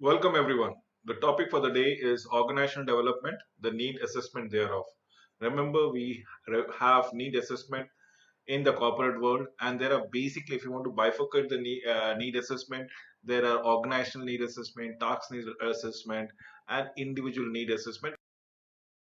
Welcome everyone. The topic for the day is organizational development, the need assessment thereof. Remember, we have need assessment in the corporate world, and there are basically, if you want to bifurcate the need assessment, there are organizational need assessment, task need assessment, and individual need assessment.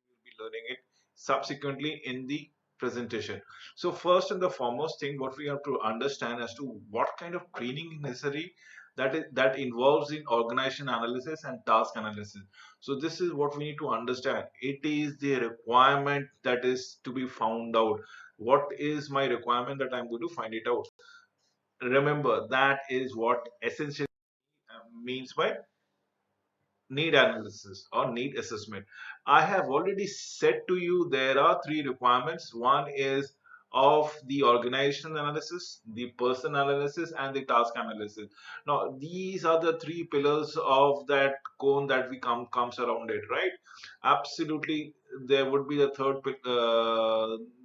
We'll be learning it subsequently in the presentation. So first and the foremost thing what we have to understand as to what kind of training is necessary, that involves in organization analysis and task analysis. So this is what we need to understand. It is the requirement that is to be found out. What is my requirement that I'm going to find it out? Remember, that is what essentially means by need analysis or need assessment. I have already said to you there are three requirements. One is of the organizational analysis, the person analysis, and the task analysis. Now these are the three pillars of that cone that we comes around it, right? Absolutely, there would be the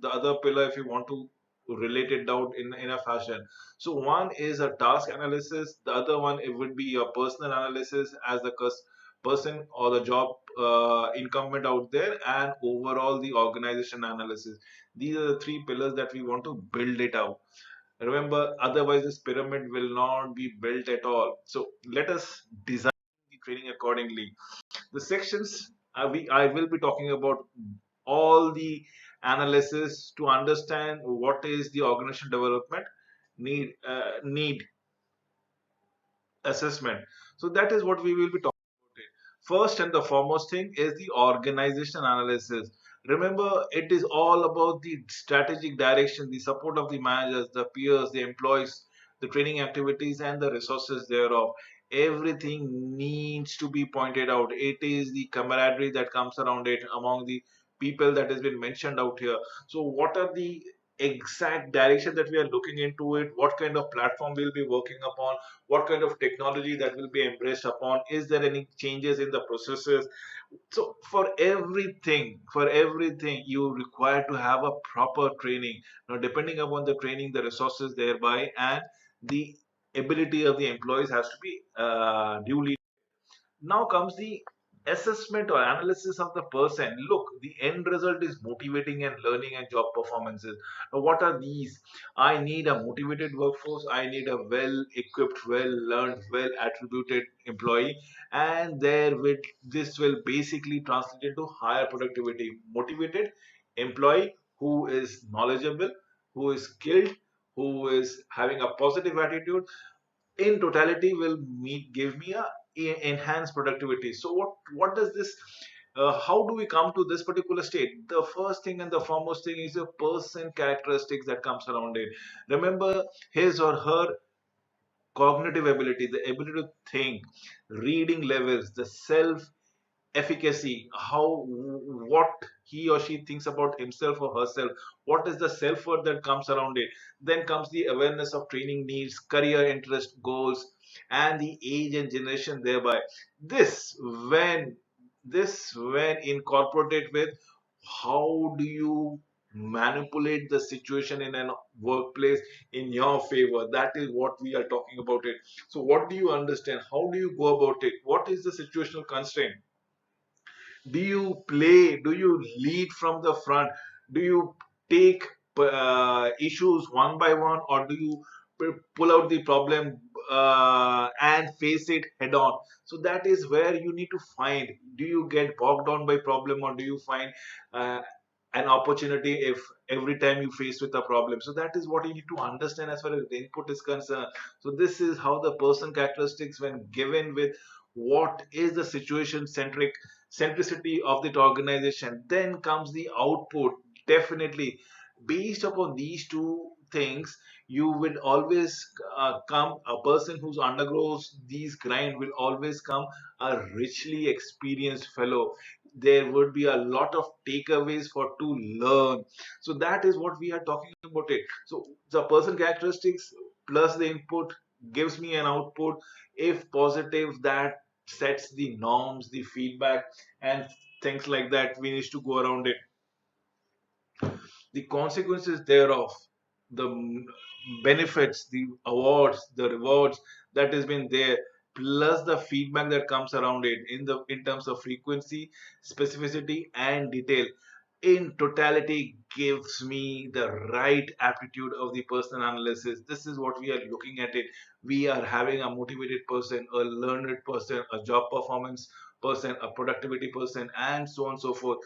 the other pillar if you want to relate it down in a fashion. So one is a task analysis, the other one it would be a personal analysis as the person or the job incumbent out there, and overall the organization analysis. These are the three pillars that we want to build it out. Remember, otherwise this pyramid will not be built at all. So let us design the training accordingly. The sections I will be talking about all the analysis to understand what is the organization development need assessment. So that is what we will be talking about. It. First and the foremost thing is the organization analysis. Remember, it is all about the strategic direction, the support of the managers, the peers, the employees, the training activities, and the resources thereof. Everything needs to be pointed out. It is the camaraderie that comes around it among the people that has been mentioned out here. So, what are the exact direction that we are looking into it? What kind of platform we'll be working upon? What kind of technology that will be embraced upon? Is there any changes in the processes? So for everything you require to have a proper training. Now depending upon the training, the resources thereby, and the ability of the employees has to be duly. Now comes the assessment or analysis of the person. Look, the end result is motivating and learning and job performances. Now, what are these? I need a motivated workforce. I need a well equipped, well learned, well attributed employee. And this will basically translate into higher productivity. Motivated employee who is knowledgeable, who is skilled, who is having a positive attitude, in totality will give me a enhanced productivity. So what does this how do we come to this particular state? The first thing and the foremost thing is a person characteristics that comes around it. Remember, his or her cognitive ability, the ability to think, reading levels, the self efficacy, how what he or she thinks about himself or herself, what is the self-worth that comes around it. Then comes the awareness of training needs, career interest, goals, and the age and generation thereby. This when this when incorporated with how do you manipulate the situation in a workplace in your favor, that is what we are talking about it. So what do you understand, how do you go about it, what is the situational constraint? Do you play, do you lead from the front, do you take issues one by one, or do you pull out the problem and face it head on? So that is where you need to find, do you get bogged down by problem, or do you find uh, an opportunity if every time you face with a problem? So that is what you need to understand as far as the input is concerned. So this is how the person characteristics, when given with what is the situation centricity of that organization, then comes the output. Definitely based upon these two things, you will always come a person who undergoes these grind will always come a richly experienced fellow. There would be a lot of takeaways for to learn. So that is what we are talking about it. So the person characteristics plus the input gives me an output. If positive, that sets the norms, the feedback, and things like that. We need to go around it. The consequences thereof, the benefits, the awards, the rewards that has been there. plus the feedback that comes around it in terms of frequency, specificity, and detail, in totality gives me the right aptitude of the personal analysis. This is what we are looking at it. We are having a motivated person, a learned person, a job performance person, a productivity person, and so on and so forth.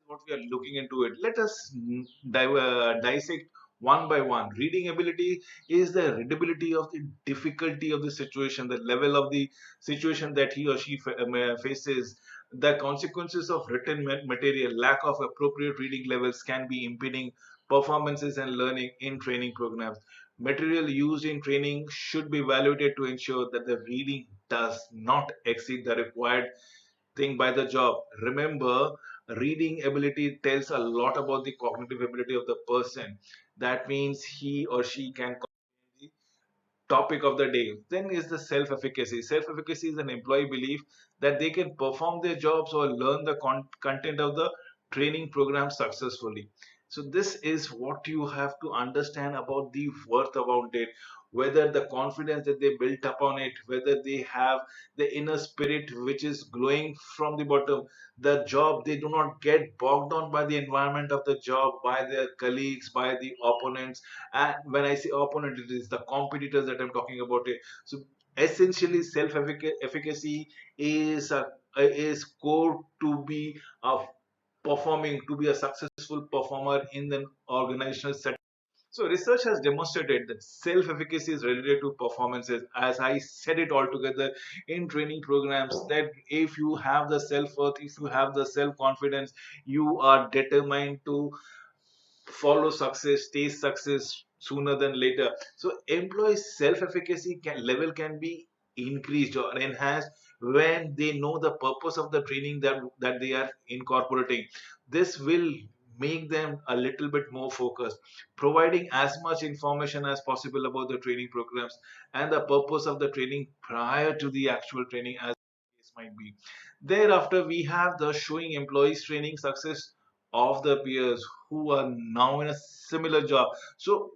What we are looking into it. Let us dissect one by one. Reading ability is the readability of the difficulty of the situation, the level of the situation that he or she faces. The consequences of written material, lack of appropriate reading levels can be impeding performances and learning in training programs. Material used in training should be evaluated to ensure that the reading does not exceed the required thing by the job. Remember, reading ability tells a lot about the cognitive ability of the person. That means he or she can topic of the day. Then is the self efficacy. Self efficacy is an employee belief that they can perform their jobs or learn the content of the training program successfully. So, this is what you have to understand about the worth about it, whether the confidence that they built upon it, whether they have the inner spirit which is glowing from the bottom. The job, they do not get bogged down by the environment of the job, by their colleagues, by the opponents. And when I say opponent, it is the competitors that I'm talking about it. So essentially, self efficacy is is core to be a performing, to be a successful performer in an organizational setting. So research has demonstrated that self-efficacy is related to performances. As I said it all together in training programs, that if you have the self-worth, if you have the self-confidence, you are determined to follow success, taste success sooner than later. So employee self-efficacy level can be increased or enhanced when they know the purpose of the training that they are incorporating. This will make them a little bit more focused, providing as much information as possible about the training programs and the purpose of the training prior to the actual training, as the case might be. Thereafter, we have the showing employees training success of the peers who are now in a similar job. So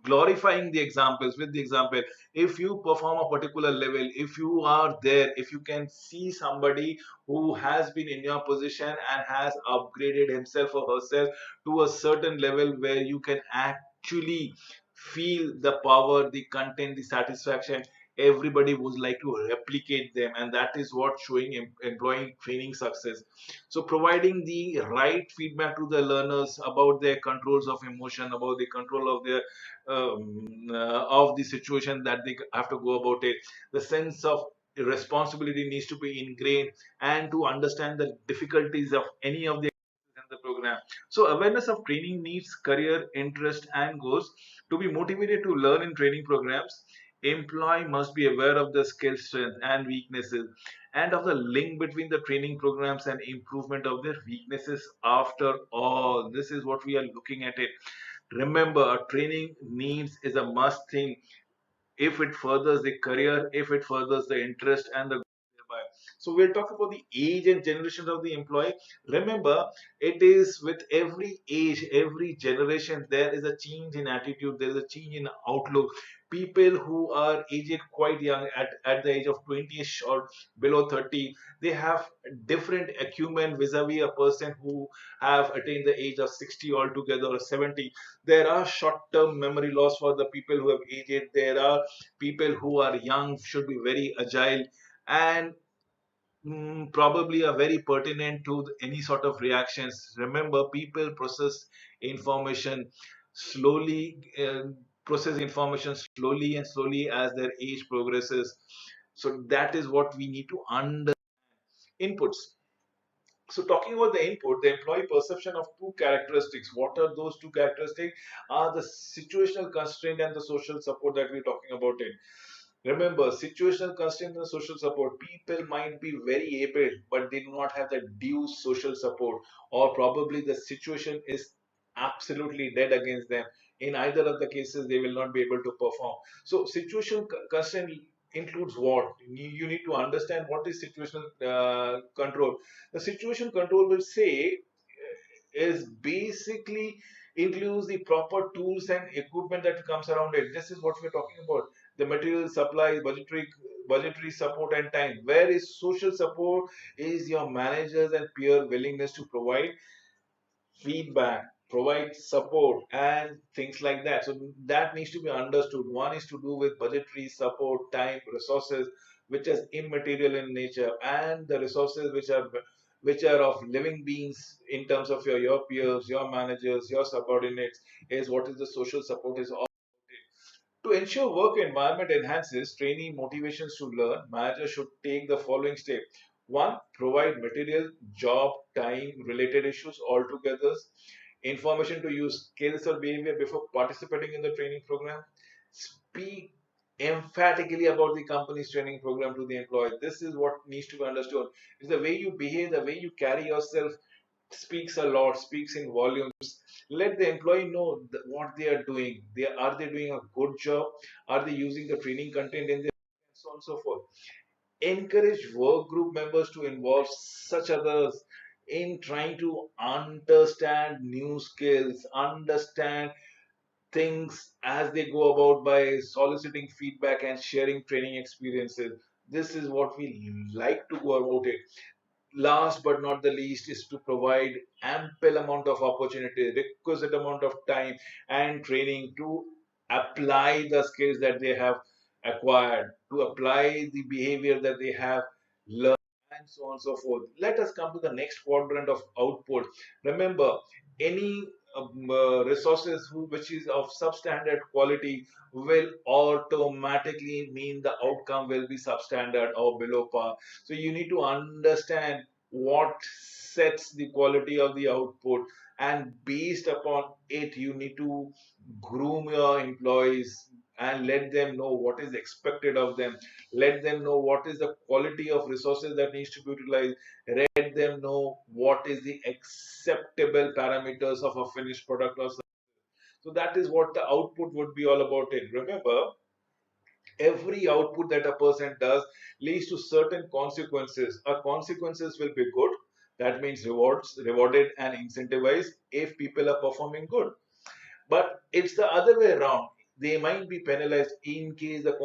glorifying the examples with the example, if you perform a particular level, if you are there, if you can see somebody who has been in your position and has upgraded himself or herself to a certain level where you can actually feel the power, the content, the satisfaction, everybody would like to replicate them, and that is what showing employee training success. So providing the right feedback to the learners about their controls of emotion, about the control of the situation that they have to go about it. The sense of responsibility needs to be ingrained, and to understand the difficulties of any of the in the program. So awareness of training needs, career interest, and goals. To be motivated to learn in training programs, employee must be aware of the skill strengths and weaknesses, and of the link between the training programs and improvement of their weaknesses. After all, this is what we are looking at it. Remember, a training needs is a must thing if it furthers the career, if it furthers the interest and the thereby. So we'll talk about the age and generation of the employee. Remember, it is with every age, every generation, there is a change in attitude, there is a change in outlook. People who are aged quite young at the age of 20 or below 30, they have different acumen vis-a-vis a person who have attained the age of 60 altogether or 70. There are short-term memory loss for the people who have aged. There are people who are young, should be very agile, and probably are very pertinent to any sort of reactions. Remember, people slowly process information slowly and slowly as their age progresses. So that is what we need to under inputs. So talking about the input, the employee perception of two characteristics. What are those two characteristics? Are the situational constraint and the social support that we're talking about it. Remember, situational constraint and social support. People might be very able, but they do not have the due social support, or probably the situation is absolutely dead against them. In either of the cases, they will not be able to perform. So, situational constraint includes what? You need to understand what is situational control. The situation control will say is basically includes the proper tools and equipment that comes around it. This is what we're talking about. The material supply, budgetary budgetary support and time. Where is social support? Is your managers and peer willingness to provide feedback, provide support, and things like that. So that needs to be understood. One is to do with budgetary support, time, resources, which is immaterial in nature, and the resources which are of living beings in terms of your peers, your managers, your subordinates, is what is the social support is all. To ensure work environment enhances trainee motivations to learn, managers should take the following step. One, provide material, job, time related issues altogether, information to use skills or behavior before participating in the training program. Speak emphatically about the company's training program to the employee. This is what needs to be understood. It's the way you behave, the way you carry yourself speaks a lot, speaks in volumes. Let the employee know what they are doing. Are they doing a good job? Are they using the training content in their and so on and so forth. Encourage work group members to involve such others in trying to understand new skills, understand things as they go about by soliciting feedback and sharing training experiences. This is what we like to go about it. Last but not the least is to provide ample amount of opportunity, requisite amount of time and training to apply the skills that they have acquired, to apply the behavior that they have learned, and so on and so forth. Let us come to the next quadrant of output. Remember, any resources which is of substandard quality will automatically mean the outcome will be substandard or below par. So you need to understand what sets the quality of the output, and based upon it, you need to groom your employees and let them know what is expected of them. Let them know what is the quality of resources that needs to be utilized. Let them know what is the acceptable parameters of a finished product or service. So that is what the output would be all about it. Remember, every output that a person does leads to certain consequences. Our consequences will be good. That means rewarded and incentivized if people are performing good. But it's the other way around. They might be penalized in case the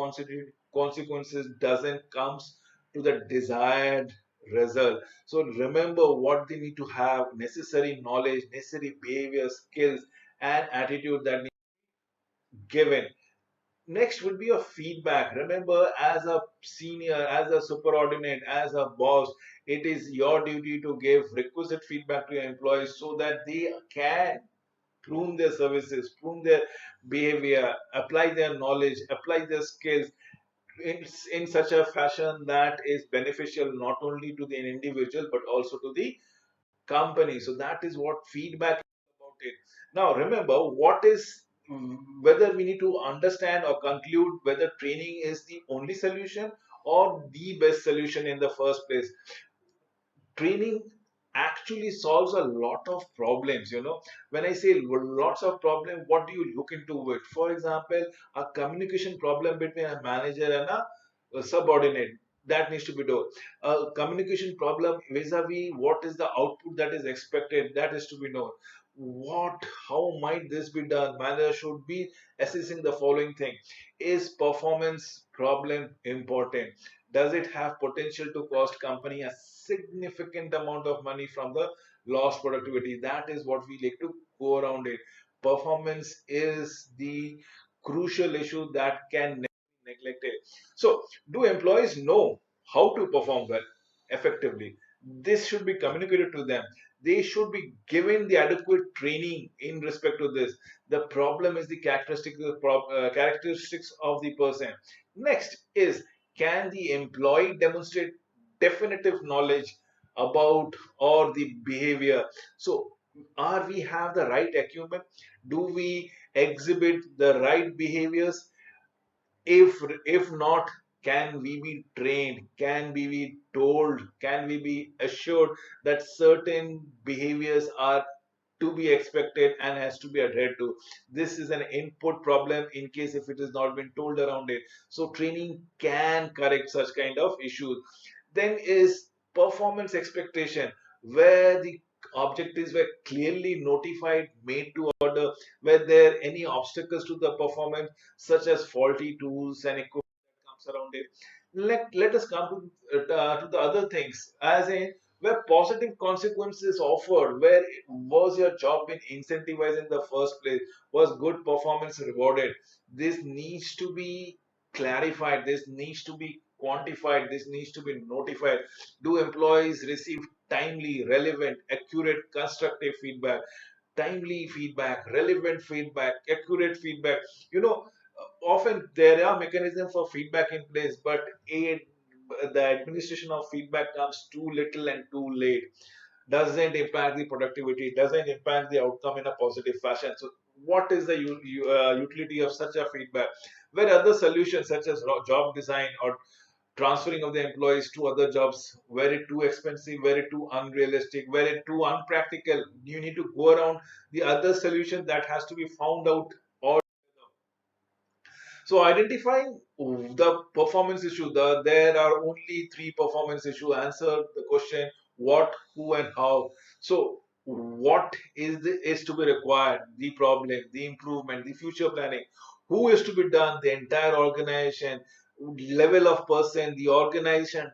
consequences doesn't comes to the desired result. So remember what they need to have: necessary knowledge, necessary behavior, skills, and attitude that needs given. Next would be a feedback. Remember, as a senior, as a superordinate, as a boss, it is your duty to give requisite feedback to your employees so that they can prune their services, prune their behavior, apply their knowledge, apply their skills in such a fashion that is beneficial not only to the individual but also to the company. So that is what feedback is about it. Now remember, what is whether we need to understand or conclude whether training is the only solution or the best solution in the first place. Training actually solves a lot of problems. When I say lots of problem, what do you look into it? For example, a communication problem between a manager and a subordinate, that needs to be done. A communication problem vis-a-vis what is the output that is expected, that is to be known. How might this be done? Manager should be assessing the following thing: is performance problem important? Does it have potential to cost company a significant amount of money from the lost productivity? That is what we like to go around it. Performance is the crucial issue that can never be neglected. So do employees know how to perform well, effectively? This should be communicated to them. They should be given the adequate training in respect to this. The problem is the characteristics of the person. Next is, can the employee demonstrate definitive knowledge about or the behavior? So are we have the right acumen? Do we exhibit the right behaviors? If not, can we be trained? Can we be told? Can we be assured that certain behaviors are to be expected and has to be adhered to? This is an input problem in case if it is not been told around it. So training can correct such kind of issues. Then is performance expectation, where the objectives were clearly notified, made to order. Were there any obstacles to the performance, such as faulty tools and equipment comes around it. Let us come to the other things, as in where positive consequences offered, where was your job been incentivized in the first place, was good performance rewarded. This needs to be clarified, this needs to be quantified, this needs to be notified. Do employees receive timely, relevant, accurate, constructive feedback? Timely feedback, relevant feedback, accurate feedback. You know, often there are mechanisms for feedback in place, but the administration of feedback comes too little and too late. Doesn't impact the productivity, doesn't impact the outcome in a positive fashion. So, what is the utility of such a feedback? Where other solutions such as job design or transferring of the employees to other jobs, very too expensive, very too unrealistic, very too unpractical. You need to go around the other solution that has to be found out. Or so identifying the performance issue, there are only three performance issue. Answer the question what, who, and how. So what is to be required, the problem, the improvement, the future planning, who is to be done, the entire organization, level of person, the organization,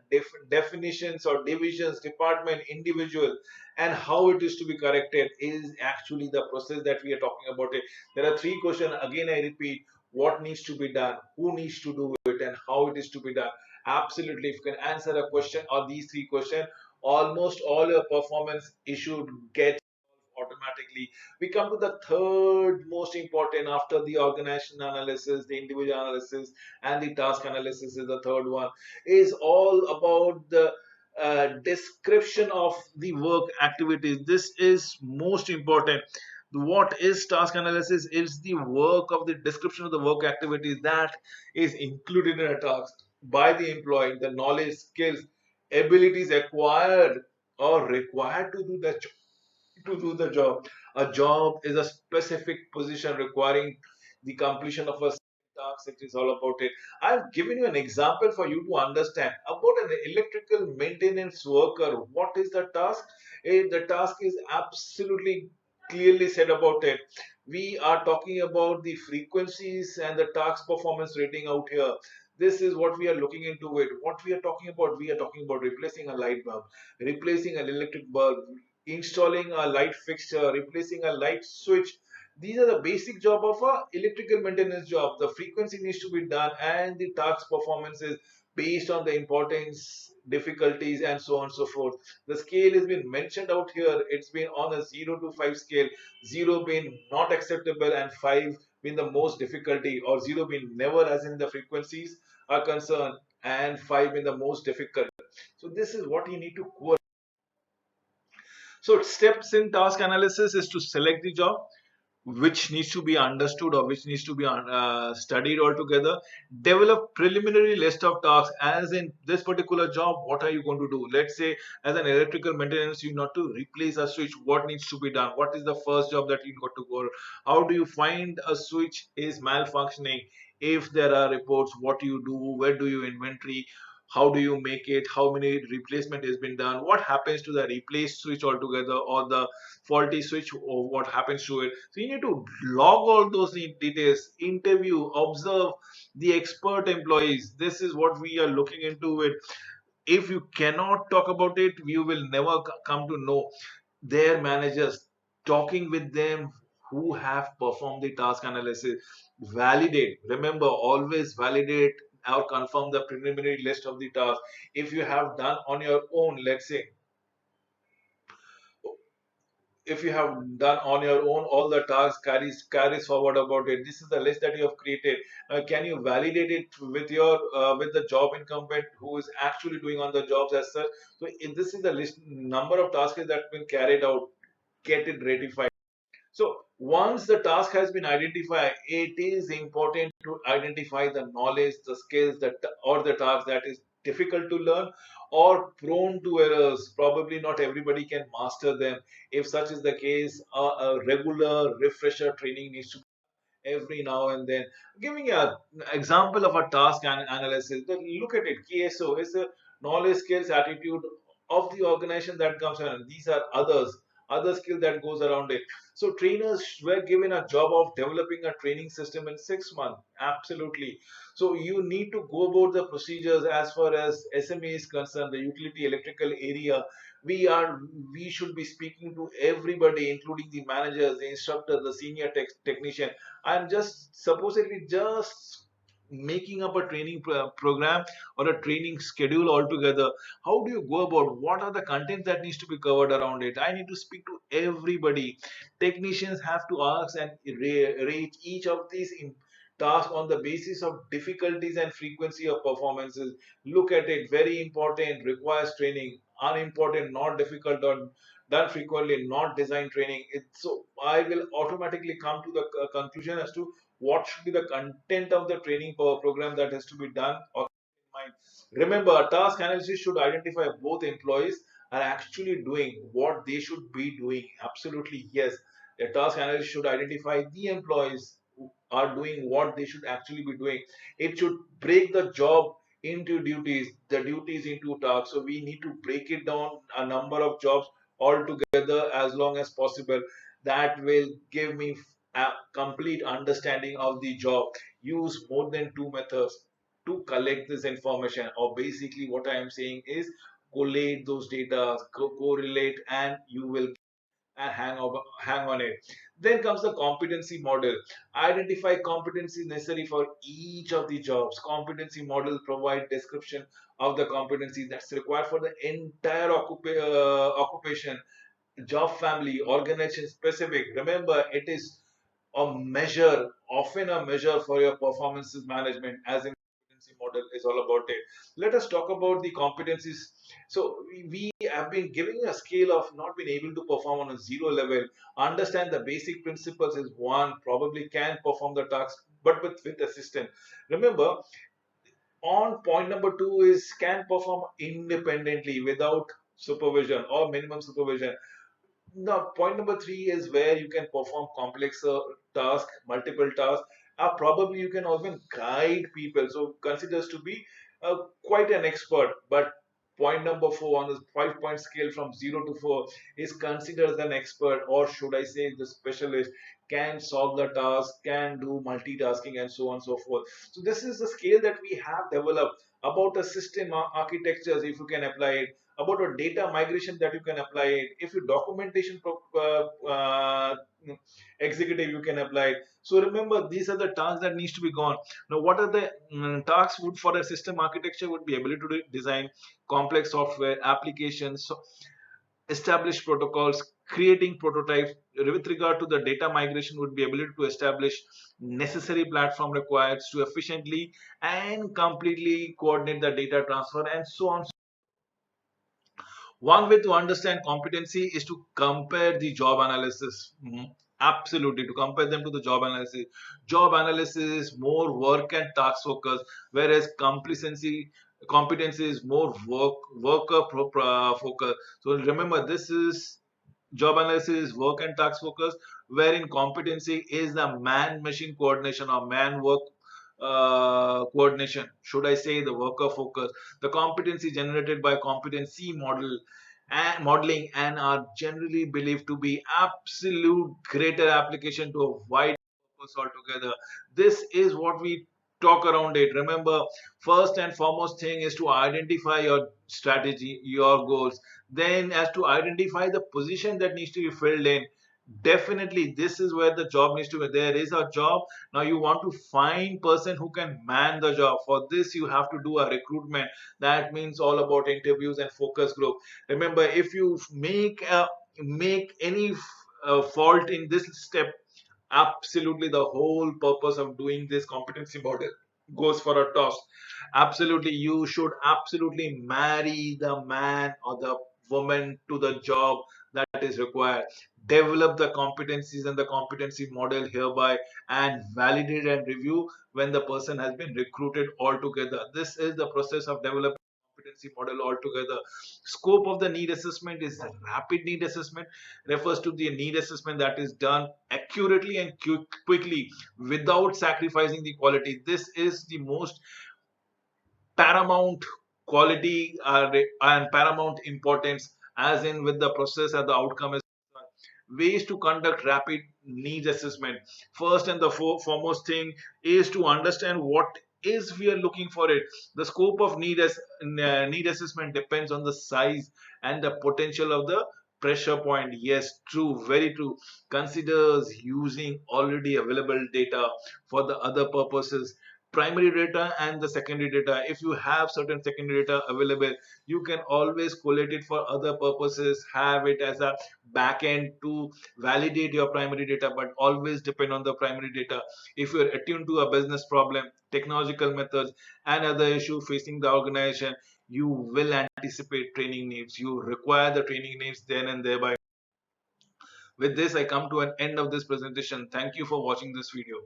definitions or divisions, department, individual, and how it is to be corrected is actually the process that we are talking about it. There are three questions. Again, I repeat, what needs to be done, who needs to do it, and how it is to be done. Absolutely, if you can answer a question or these three questions, almost all your performance issue get automatically. We come to the third most important after the organization analysis, the individual analysis, and the task analysis is the third one. Is all about the description of the work activities. This is most important. What is task analysis? Is the work of the description of the work activities that is included in a task by the employee, the knowledge, skills, abilities acquired or required to do the job. A job is a specific position requiring the completion of a task. It is all about it. I've given you an example for you to understand about an electrical maintenance worker. What is the task? The task is absolutely clearly said about it. We are talking about the frequencies and the task performance rating out here. This is what we are looking into it. What we are talking about, we are talking about replacing a light bulb, replacing an electric bulb, installing a light fixture, replacing a light switch. These are the basic job of a electrical maintenance job. The frequency needs to be done and the task performance is based on the importance, difficulties, and so on and so forth. The scale has been mentioned out here. It's been on a 0 to 5 scale, 0 being not acceptable and 5 being the most difficulty, or 0 being never, as in the frequencies are concerned, and 5 being the most difficult. So this is what you need to cover. So steps in task analysis is to select the job which needs to be understood or which needs to be studied altogether. Develop preliminary list of tasks, as in this particular job, what are you going to do? Let's say as an electrical maintenance, you need to replace a switch. What needs to be done? What is the first job that you got to go? How do you find a switch is malfunctioning? If there are reports, what do you do? Where do you inventory? How do you make it? How many replacement has been done? What happens to the replaced switch altogether, or the faulty switch, or what happens to it? So you need to log all those details, interview, observe the expert employees. This is what we are looking into it. If you cannot talk about it, you will never come to know their managers. Talking with them who have performed the task analysis, validate. Remember, always validate or confirm the preliminary list of the tasks. If you have done on your own, let's say if you have done on your own all the tasks, carries forward about it. This is the list that you have created. Can you validate it with your with the job incumbent who is actually doing on the jobs as such? So if this is the list number of tasks that have been carried out, get it ratified. So once the task has been identified, it is important to identify the knowledge, the skills, or the task that is difficult to learn or prone to errors. Probably not everybody can master them. If such is the case, a regular refresher training needs to be every now and then. Giving an example of a task analysis, look at it. KSO is the knowledge, skills, attitude of the organization that comes in. These are others. other skill that goes around it. So trainers were given a job of developing a training system in 6 months. Absolutely. So you need to go about the procedures as far as SMA is concerned, the utility electrical area. We are we should be speaking to everybody, including the managers, the instructor, the senior technician. I'm just supposedly just making up a training program or a training schedule altogether. How do you go about, what are the contents that needs to be covered around it? I need to speak to everybody. Technicians have to ask and rate each of these tasks on the basis of difficulties and frequency of performances. Look at it, very important, requires training. Unimportant, not difficult, or done frequently, not design training. So I will automatically come to the conclusion as to what should be the content of the training program that has to be done or mind. Remember, a task analysis should identify both employees are actually doing what they should be doing. Absolutely, yes. A task analyst should identify the employees who are doing what they should actually be doing. It should break the job into duties, the duties into tasks. So we need to break it down a number of jobs all together as long as possible. That will give me a complete understanding of the job. Use more than two methods to collect this information, or basically what I am saying is collate those data, correlate, and you will and hang on it. Then comes the competency model. Identify competencies necessary for each of the jobs. Competency model provide description of the competencies that's required for the entire occupation, job, family, organization specific. Remember, it is a measure, often a measure for your performances management, as in competency model is all about it. Let us talk about the competencies. So we have been giving a scale of not being able to perform on a zero level. Understand the basic principles is one, probably can perform the task, but with assistance. Remember, on point number two is can perform independently without supervision or minimum supervision. Now, point number three is where you can perform complex tasks, multiple tasks, or probably you can even guide people. So considers to be quite an expert. But point number four on the 5 point scale from 0 to 4 is considered as an expert, or should I say the specialist, can solve the task, can do multitasking, and so on and so forth. So this is the scale that we have developed about a system architectures, if you can apply it, about a data migration that you can apply it, if you documentation executive you can apply it. So remember, these are the tasks that needs to be gone. Now what are the tasks would for a system architecture would be ability to design complex software applications, so establish protocols, creating prototypes. With regard to the data migration would be ability to establish necessary platform required to efficiently and completely coordinate the data transfer, and so on. One way to understand competency is to compare the job analysis. Absolutely, to compare them to the job analysis. Job analysis is more work and task focused, whereas competency is more worker focus. So remember, this is job analysis is work and task focus, wherein competency is the man machine coordination or man work coordination. Should I say the worker focus? The competency generated by competency model and modeling and are generally believed to be absolute greater application to a wide purpose altogether. This is what we talk around it. Remember, first and foremost thing is to identify your strategy, your goals, then as to identify the position that needs to be filled in. Definitely this is where the job needs to be. There is a job, now you want to find person who can man the job. For this you have to do a recruitment. That means all about interviews and focus group. Remember, if you make any fault in this step, absolutely the whole purpose of doing this competency model goes for a toss. Absolutely, you should absolutely marry the man or the woman to the job that is required. Develop the competencies and the competency model hereby, and validate and review when the person has been recruited altogether. This is the process of developing competency model altogether. Scope of the need assessment is rapid need assessment. Refers to the need assessment that is done accurately and quickly without sacrificing the quality. This is the most paramount quality and paramount importance, as in with the process and the outcome is. ways to conduct rapid needs assessment. First and the foremost thing is to understand what is we are looking for it. The scope of need assessment depends on the size and the potential of the pressure point. Yes, true, very true. Considers using already available data for the other purposes, primary data and the secondary data. If you have certain secondary data available, you can always collate it for other purposes, have it as a backend to validate your primary data, but always depend on the primary data. If you're attuned to a business problem, technological methods, and other issue facing the organization, you will anticipate training needs. You require the training needs then and thereby. With this, I come to an end of this presentation. Thank you for watching this video.